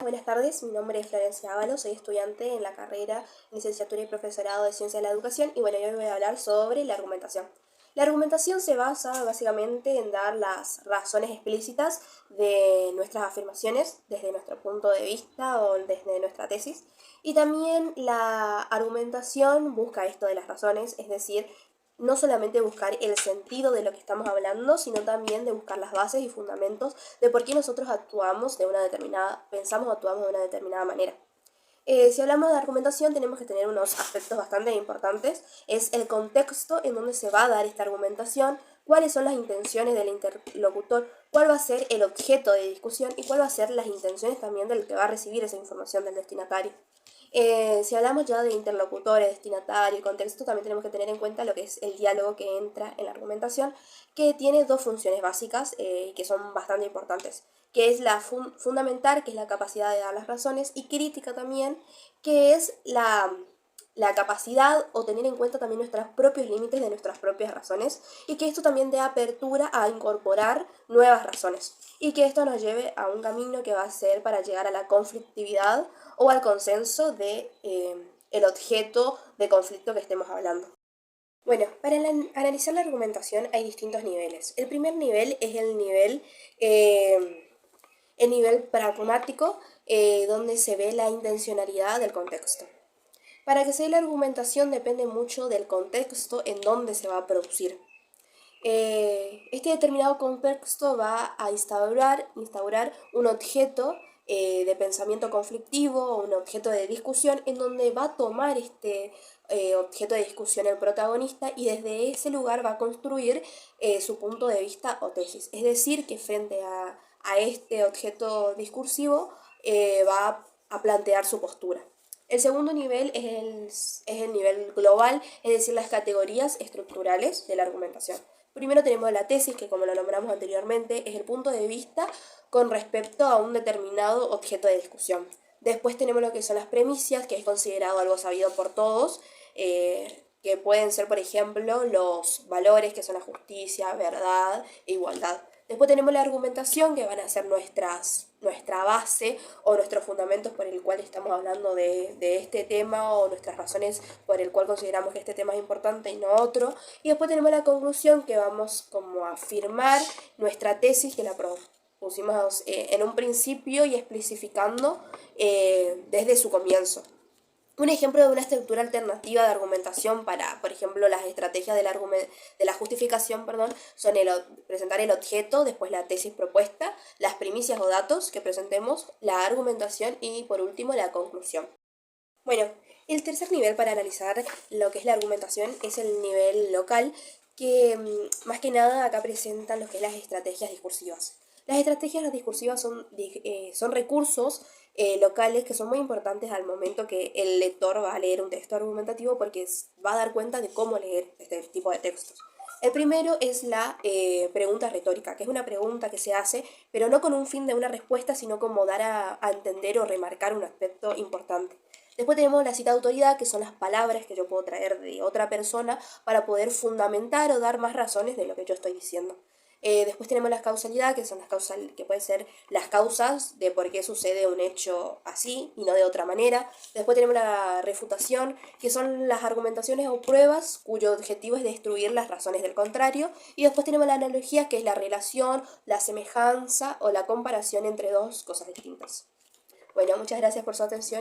buenas tardes. Mi nombre es Florencia Ábalos, soy estudiante en la carrera Licenciatura y Profesorado de Ciencia de la Educación y bueno, hoy voy a hablar sobre la argumentación. La argumentación se basa básicamente en dar las razones explícitas de nuestras afirmaciones desde nuestro punto de vista o desde nuestra tesis. Y también la argumentación busca esto de las razones, es decir, no solamente buscar el sentido de lo que estamos hablando, sino también de buscar las bases y fundamentos de por qué nosotros pensamos o actuamos de una determinada manera. Si hablamos de argumentación, tenemos que tener unos aspectos bastante importantes. Es el contexto en donde se va a dar esta argumentación, cuáles son las intenciones del interlocutor, cuál va a ser el objeto de discusión y cuál va a ser las intenciones también del que va a recibir esa información del destinatario. Si hablamos ya de interlocutores, destinatario y contexto, también tenemos que tener en cuenta lo que es el diálogo que entra en la argumentación, que tiene dos funciones básicas que son bastante importantes, que es la fundamental, que es la capacidad de dar las razones, y crítica también, que es la capacidad o tener en cuenta también nuestros propios límites de nuestras propias razones, y que esto también dé apertura a incorporar nuevas razones, y que esto nos lleve a un camino que va a ser para llegar a la conflictividad o al consenso de el objeto de conflicto que estemos hablando. Bueno, para analizar la argumentación hay distintos niveles. El primer nivel es el nivel pragmático, donde se ve la intencionalidad del contexto. Para que se dé la argumentación depende mucho del contexto en donde se va a producir. Este determinado contexto va a instaurar un objeto de pensamiento conflictivo o un objeto de discusión en donde va a tomar este objeto de discusión el protagonista y desde ese lugar va a construir su punto de vista o tesis. Es decir, que frente a este objeto discursivo va a plantear su postura. El segundo nivel es el nivel global, es decir, las categorías estructurales de la argumentación. Primero tenemos la tesis, que como lo nombramos anteriormente, es el punto de vista con respecto a un determinado objeto de discusión. Después tenemos lo que son las premisas, que es considerado algo sabido por todos, que pueden ser, por ejemplo, los valores, que son la justicia, verdad e igualdad. Después tenemos la argumentación, que van a ser nuestra base o nuestros fundamentos por el cual estamos hablando de este tema, o nuestras razones por el cual consideramos que este tema es importante y no otro. Y después tenemos la conclusión, que vamos como a afirmar nuestra tesis, que la pusimos en un principio y especificando desde su comienzo. Un ejemplo de una estructura alternativa de argumentación para, por ejemplo, las estrategias de la justificación, son presentar el objeto, después la tesis propuesta, las primicias o datos que presentemos, la argumentación y, por último, la conclusión. Bueno, el tercer nivel para analizar lo que es la argumentación es el nivel local, que más que nada acá presentan lo que es las estrategias discursivas. Las estrategias discursivas son recursos locales que son muy importantes al momento que el lector va a leer un texto argumentativo, porque va a dar cuenta de cómo leer este tipo de textos. El primero es la pregunta retórica, que es una pregunta que se hace, pero no con un fin de una respuesta, sino como dar a entender o remarcar un aspecto importante. Después tenemos la cita de autoridad, que son las palabras que yo puedo traer de otra persona para poder fundamentar o dar más razones de lo que yo estoy diciendo. Después tenemos la causalidad, que son que pueden ser las causas de por qué sucede un hecho así y no de otra manera. Después tenemos la refutación, que son las argumentaciones o pruebas cuyo objetivo es destruir las razones del contrario. Y después tenemos la analogía, que es la relación, la semejanza o la comparación entre dos cosas distintas. Bueno, muchas gracias por su atención.